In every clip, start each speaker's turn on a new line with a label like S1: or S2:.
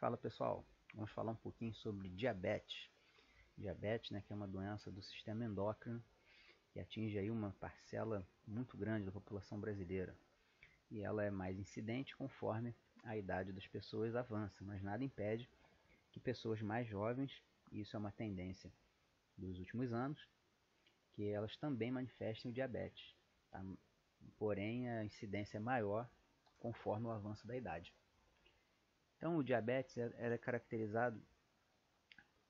S1: Fala pessoal, vamos falar um pouquinho sobre diabetes. Diabetes, né, que é uma doença do sistema endócrino que atinge aí uma parcela muito grande da população brasileira. E ela é mais incidente conforme a idade das pessoas avança, mas nada impede que pessoas mais jovens, e isso é uma tendência dos últimos anos, que elas também manifestem o diabetes. Tá? Porém, a incidência é maior conforme o avanço da idade. Então, o diabetes é caracterizado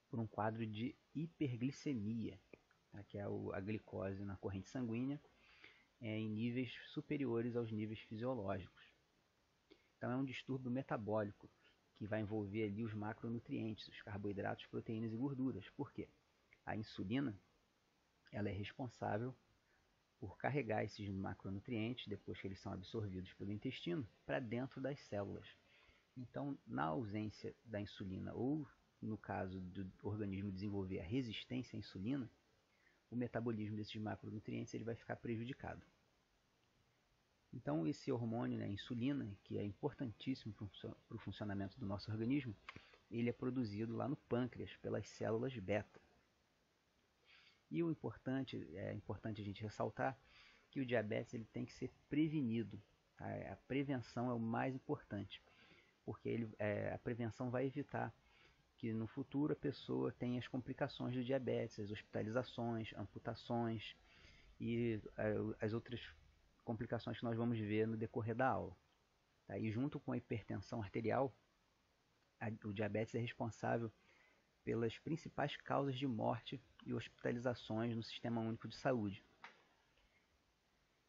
S1: por um quadro de hiperglicemia, tá? Que é a glicose na corrente sanguínea em níveis superiores aos níveis fisiológicos. Então é um distúrbio metabólico que vai envolver ali os macronutrientes, os carboidratos, proteínas e gorduras. Por quê? A insulina ela é responsável por carregar esses macronutrientes, depois que eles são absorvidos pelo intestino, para dentro das células. Então, na ausência da insulina, ou no caso do organismo desenvolver a resistência à insulina, o metabolismo desses macronutrientes ele vai ficar prejudicado. Então, esse hormônio, né, a insulina, que é importantíssimo para o funcionamento do nosso organismo, ele é produzido lá no pâncreas pelas células beta. E o importante, é importante a gente ressaltar que o diabetes ele tem que ser prevenido. Tá? A prevenção é o mais importante, porque a prevenção vai evitar que no futuro a pessoa tenha as complicações do diabetes, as hospitalizações, amputações e as outras complicações que nós vamos ver no decorrer da aula. Tá? E junto com a hipertensão arterial, o diabetes é responsável pelas principais causas de morte e hospitalizações no Sistema Único de Saúde.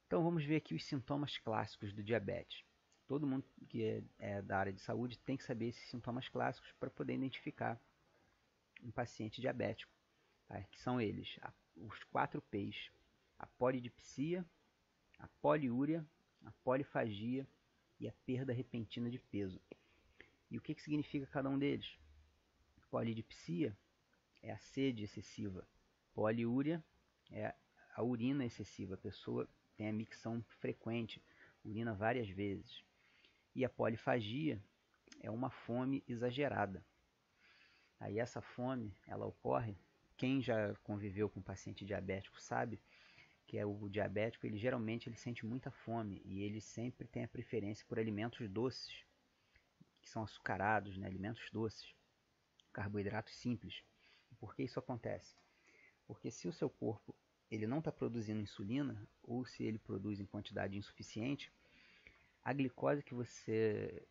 S1: Então vamos ver aqui os sintomas clássicos do diabetes. Todo mundo que é da área de saúde tem que saber esses sintomas clássicos para poder identificar um paciente diabético, tá? Que são eles, os 4 P's: a polidipsia, a poliúria, a polifagia e a perda repentina de peso. E o que significa cada um deles? Polidipsia é a sede excessiva, poliúria é a urina excessiva, a pessoa tem a micção frequente, urina várias vezes. E a polifagia é uma fome exagerada. Aí essa fome, ela ocorre, quem já conviveu com um paciente diabético sabe que o diabético, ele geralmente ele sente muita fome e ele sempre tem a preferência por alimentos doces, que são açucarados, né? Alimentos doces, carboidratos simples. Por que isso acontece? Porque se o seu corpo ele não está produzindo insulina, ou se ele produz em quantidade insuficiente, a glicose que você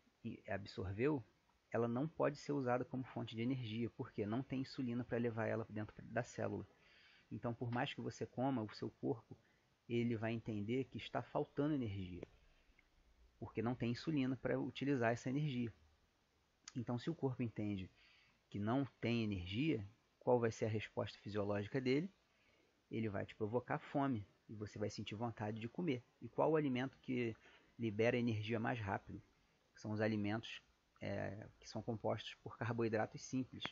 S1: absorveu, ela não pode ser usada como fonte de energia, porque não tem insulina para levar ela dentro da célula. Então, por mais que você coma, o seu corpo ele vai entender que está faltando energia, porque não tem insulina para utilizar essa energia. Então, se o corpo entende que não tem energia, qual vai ser a resposta fisiológica dele? Ele vai te provocar fome e você vai sentir vontade de comer. E qual o alimento que libera energia mais rápido? São os alimentos que são compostos por carboidratos simples,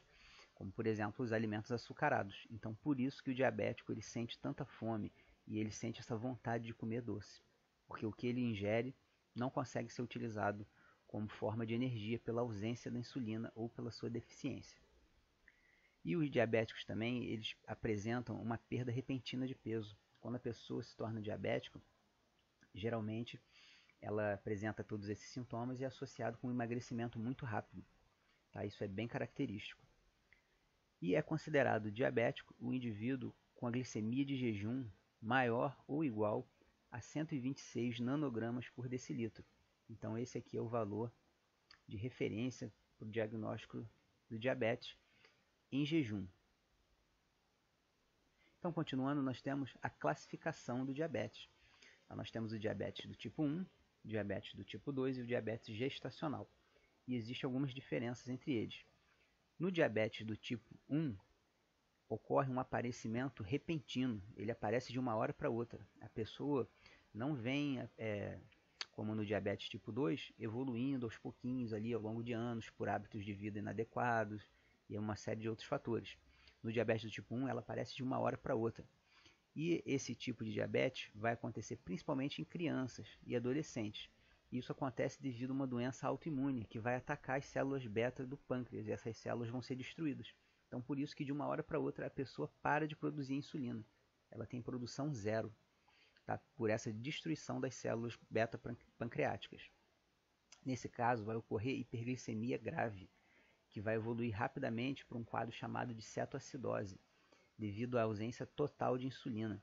S1: como por exemplo os alimentos açucarados. Então por isso que o diabético ele sente tanta fome e ele sente essa vontade de comer doce, porque o que ele ingere não consegue ser utilizado como forma de energia pela ausência da insulina ou pela sua deficiência. E os diabéticos também, eles apresentam uma perda repentina de peso. Quando a pessoa se torna diabética, geralmente ela apresenta todos esses sintomas e é associado com um emagrecimento muito rápido. Tá? Isso é bem característico. E é considerado diabético o indivíduo com a glicemia de jejum maior ou igual a 126 nanogramas por decilitro. Então esse aqui é o valor de referência para o diagnóstico do diabetes em jejum. Então, continuando, nós temos a classificação do diabetes. Então, nós temos o diabetes do tipo 1, o diabetes do tipo 2 e o diabetes gestacional. E existem algumas diferenças entre eles. No diabetes do tipo 1, ocorre um aparecimento repentino. Ele aparece de uma hora para outra. A pessoa não vem, como no diabetes tipo 2, evoluindo aos pouquinhos ali ao longo de anos por hábitos de vida inadequados e uma série de outros fatores. No diabetes do tipo 1, ela aparece de uma hora para outra. E esse tipo de diabetes vai acontecer principalmente em crianças e adolescentes. Isso acontece devido a uma doença autoimune que vai atacar as células beta do pâncreas e essas células vão ser destruídas. Então, por isso que de uma hora para outra a pessoa para de produzir insulina. Ela tem produção zero, tá? Por essa destruição das células beta pancreáticas. Nesse caso, vai ocorrer hiperglicemia grave, que vai evoluir rapidamente para um quadro chamado de cetoacidose, devido à ausência total de insulina.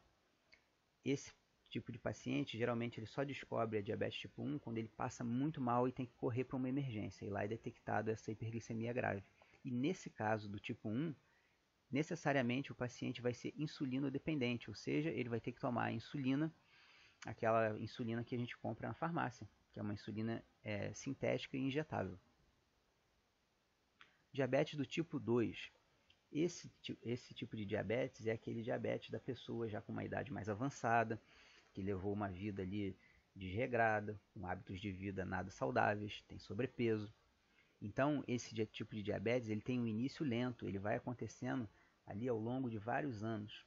S1: Esse tipo de paciente, geralmente ele só descobre a diabetes tipo 1 quando ele passa muito mal e tem que correr para uma emergência, e lá é detectado essa hiperglicemia grave. E nesse caso do tipo 1, necessariamente o paciente vai ser insulino dependente, ou seja, ele vai ter que tomar a insulina, aquela insulina que a gente compra na farmácia, que é uma insulina sintética e injetável. Diabetes do tipo 2. Esse tipo de diabetes é aquele diabetes da pessoa já com uma idade mais avançada, que levou uma vida ali desregrada, com hábitos de vida nada saudáveis, tem sobrepeso. Então, esse tipo de diabetes ele tem um início lento, ele vai acontecendo ali ao longo de vários anos,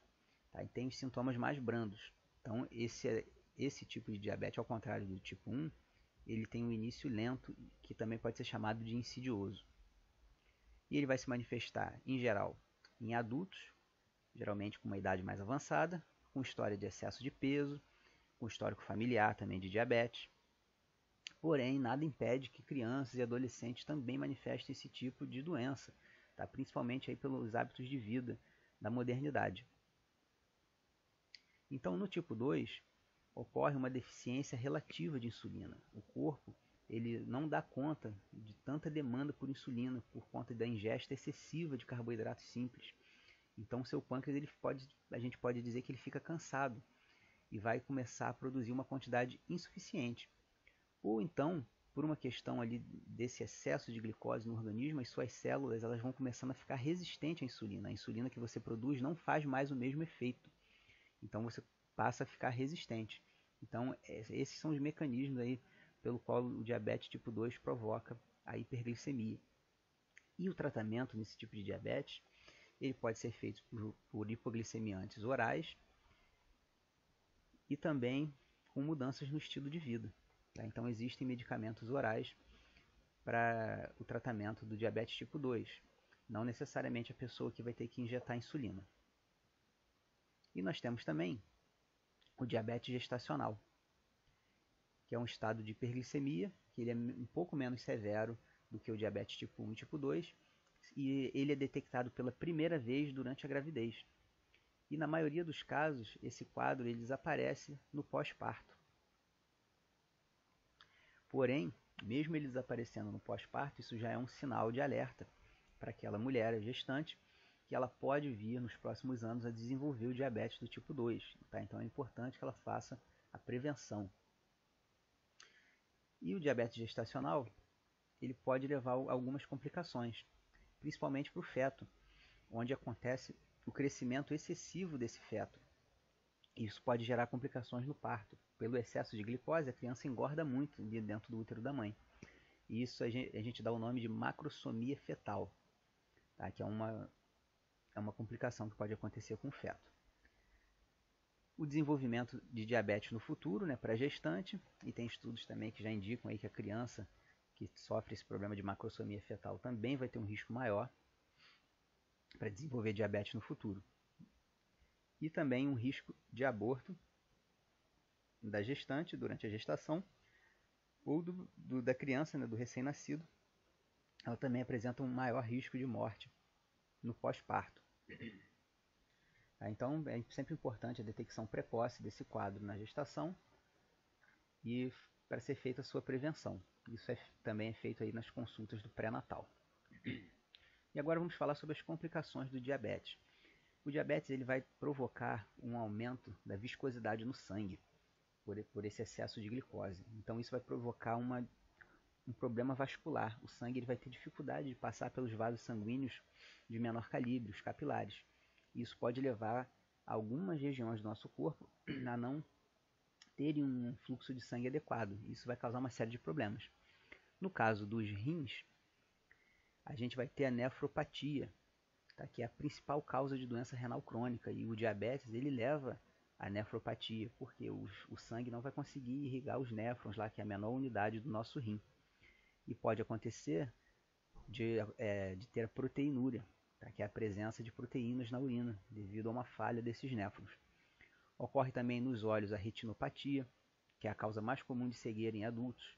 S1: tá? E tem os sintomas mais brandos. Então, esse tipo de diabetes, ao contrário do tipo 1, ele tem um início lento, que também pode ser chamado de insidioso. E ele vai se manifestar, em geral, em adultos, geralmente com uma idade mais avançada, com história de excesso de peso, com histórico familiar também de diabetes. Porém, nada impede que crianças e adolescentes também manifestem esse tipo de doença, tá? Principalmente aí pelos hábitos de vida da modernidade. Então, no tipo 2, ocorre uma deficiência relativa de insulina. O corpo ele não dá conta de tanta demanda por insulina por conta da ingesta excessiva de carboidratos simples. Então, seu pâncreas a gente pode dizer que ele fica cansado e vai começar a produzir uma quantidade insuficiente. Ou então, por uma questão ali desse excesso de glicose no organismo, as suas células elas vão começando a ficar resistentes à insulina. A insulina que você produz não faz mais o mesmo efeito. Então você passa a ficar resistente. Então esses são os mecanismos aí pelo qual o diabetes tipo 2 provoca a hiperglicemia. E o tratamento nesse tipo de diabetes, ele pode ser feito por hipoglicemiantes orais e também com mudanças no estilo de vida. Tá? Então existem medicamentos orais para o tratamento do diabetes tipo 2, não necessariamente a pessoa que vai ter que injetar insulina. E nós temos também o diabetes gestacional, que é um estado de hiperglicemia, que ele é um pouco menos severo do que o diabetes tipo 1 e tipo 2, e ele é detectado pela primeira vez durante a gravidez. E na maioria dos casos, esse quadro ele desaparece no pós-parto. Porém, mesmo ele desaparecendo no pós-parto, isso já é um sinal de alerta para aquela mulher gestante que ela pode vir nos próximos anos a desenvolver o diabetes do tipo 2. Tá? Então é importante que ela faça a prevenção. E o diabetes gestacional, ele pode levar a algumas complicações, principalmente para o feto, onde acontece o crescimento excessivo desse feto. Isso pode gerar complicações no parto. Pelo excesso de glicose, a criança engorda muito dentro do útero da mãe. E isso a gente dá o nome de macrosomia fetal, tá? Que é uma complicação que pode acontecer com o feto. O desenvolvimento de diabetes no futuro, né, para a gestante, e tem estudos também que já indicam aí que a criança que sofre esse problema de macrosomia fetal também vai ter um risco maior para desenvolver diabetes no futuro. E também um risco de aborto da gestante durante a gestação ou da criança, né, do recém-nascido. Ela também apresenta um maior risco de morte no pós-parto. Então é sempre importante a detecção precoce desse quadro na gestação e para ser feita a sua prevenção. Isso também é feito aí nas consultas do pré-natal. E agora vamos falar sobre as complicações do diabetes. O diabetes ele vai provocar um aumento da viscosidade no sangue por esse excesso de glicose. Então isso vai provocar um problema vascular. O sangue ele vai ter dificuldade de passar pelos vasos sanguíneos de menor calibre, os capilares. Isso pode levar algumas regiões do nosso corpo a não terem um fluxo de sangue adequado. Isso vai causar uma série de problemas. No caso dos rins, a gente vai ter a nefropatia, tá? Que é a principal causa de doença renal crônica. E o diabetes ele leva a nefropatia, porque o sangue não vai conseguir irrigar os néfrons lá, que é a menor unidade do nosso rim. E pode acontecer de ter a proteinúria, tá? Que é a presença de proteínas na urina, devido a uma falha desses néfrons. Ocorre também nos olhos a retinopatia, que é a causa mais comum de cegueira em adultos.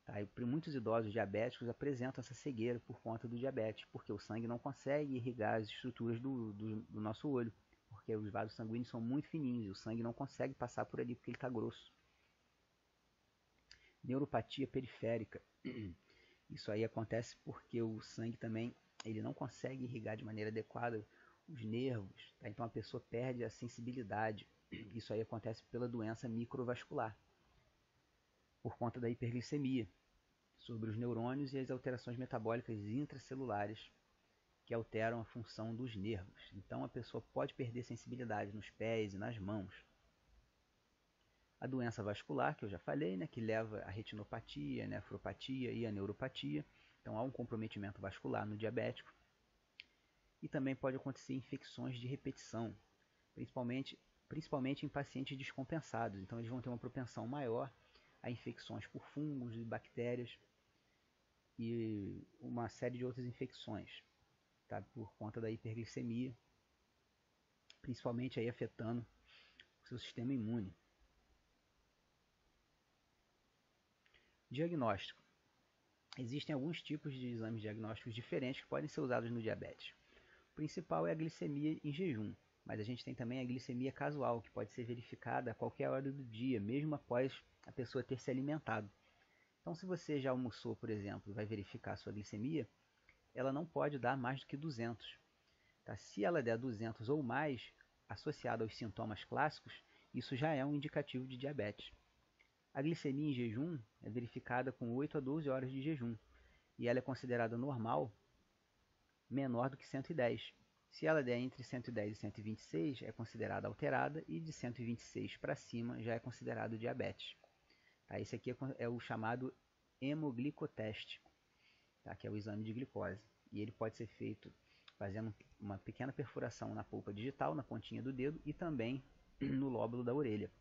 S1: Tá? E muitos idosos diabéticos apresentam essa cegueira por conta do diabetes, porque o sangue não consegue irrigar as estruturas do nosso olho, porque os vasos sanguíneos são muito fininhos e o sangue não consegue passar por ali porque ele está grosso. Neuropatia periférica. Isso aí acontece porque o sangue também ele não consegue irrigar de maneira adequada os nervos, tá? Então a pessoa perde a sensibilidade. Isso aí acontece pela doença microvascular, por conta da hiperglicemia sobre os neurônios e as alterações metabólicas intracelulares que alteram a função dos nervos. Então a pessoa pode perder sensibilidade nos pés e nas mãos. A doença vascular, que eu já falei, né, que leva à retinopatia, a nefropatia e a neuropatia. Então há um comprometimento vascular no diabético. E também pode acontecer infecções de repetição, principalmente em pacientes descompensados. Então eles vão ter uma propensão maior a infecções por fungos e bactérias e uma série de outras infecções, tá? Por conta da hiperglicemia, principalmente aí afetando o seu sistema imune. Diagnóstico. Existem alguns tipos de exames diagnósticos diferentes que podem ser usados no diabetes. O principal é a glicemia em jejum, mas a gente tem também a glicemia casual, que pode ser verificada a qualquer hora do dia, mesmo após a pessoa ter se alimentado. Então, se você já almoçou, por exemplo, e vai verificar a sua glicemia, ela não pode dar mais do que 200. Tá? Se ela der 200 ou mais, associado aos sintomas clássicos, isso já é um indicativo de diabetes. A glicemia em jejum é verificada com 8 a 12 horas de jejum, e ela é considerada normal menor do que 110. Se ela der entre 110 e 126, é considerada alterada, e de 126 para cima já é considerado diabetes. Tá? Esse aqui é o chamado hemoglicoteste, tá? Que é o exame de glicose. E ele pode ser feito fazendo uma pequena perfuração na polpa digital, na pontinha do dedo e também no lóbulo da orelha.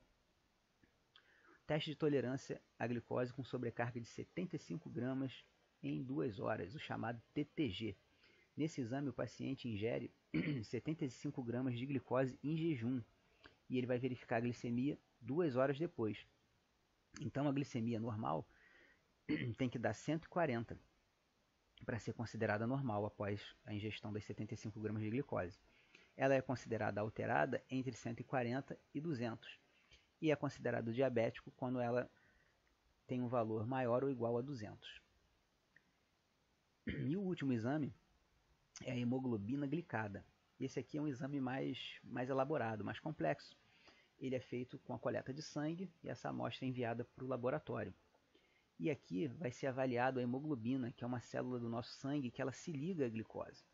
S1: Teste de tolerância à glicose com sobrecarga de 75 gramas em 2 horas, o chamado TTG. Nesse exame, o paciente ingere 75 gramas de glicose em jejum e ele vai verificar a glicemia 2 horas depois. Então, a glicemia normal tem que dar 140 para ser considerada normal após a ingestão das 75 gramas de glicose. Ela é considerada alterada entre 140 e 200 e é considerado diabético quando ela tem um valor maior ou igual a 200. E o último exame é a hemoglobina glicada. Esse aqui é um exame mais elaborado, mais complexo. Ele é feito com a coleta de sangue e essa amostra é enviada para o laboratório. E aqui vai ser avaliado a hemoglobina, que é uma célula do nosso sangue que ela se liga à glicose.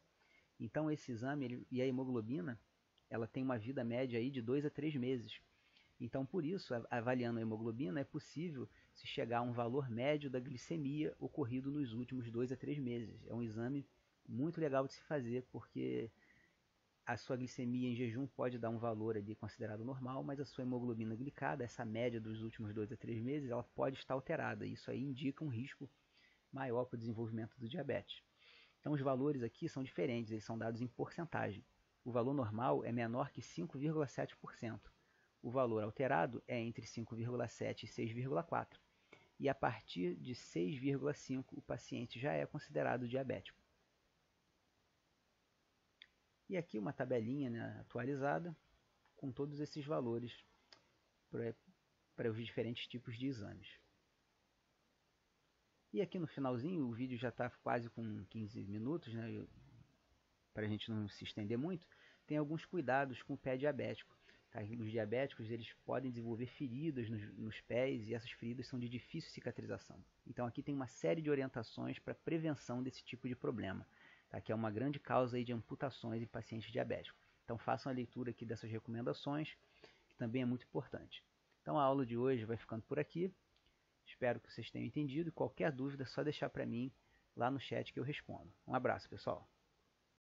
S1: Então esse exame e a hemoglobina, ela tem uma vida média aí de 2 a 3 meses. Então por isso, avaliando a hemoglobina, é possível se chegar a um valor médio da glicemia ocorrido nos últimos 2 a 3 meses. É um exame muito legal de se fazer, porque a sua glicemia em jejum pode dar um valor ali considerado normal, mas a sua hemoglobina glicada, essa média dos últimos 2 a 3 meses, ela pode estar alterada. Isso aí indica um risco maior para o desenvolvimento do diabetes. Então os valores aqui são diferentes, eles são dados em porcentagem. O valor normal é menor que 5,7%. O valor alterado é entre 5,7% e 6,4%. E a partir de 6,5% o paciente já é considerado diabético. E aqui uma tabelinha, né, atualizada com todos esses valores para os diferentes tipos de exames. E aqui no finalzinho, o vídeo já está quase com 15 minutos, né, para a gente não se estender muito, tem alguns cuidados com o pé diabético. Tá? Os diabéticos eles podem desenvolver feridas nos pés e essas feridas são de difícil cicatrização. Então aqui tem uma série de orientações para prevenção desse tipo de problema, tá? Que é uma grande causa aí de amputações em pacientes diabéticos. Então façam a leitura aqui dessas recomendações, que também é muito importante. Então a aula de hoje vai ficando por aqui. Espero que vocês tenham entendido. Qualquer dúvida é só deixar para mim lá no chat que eu respondo. Um abraço, pessoal.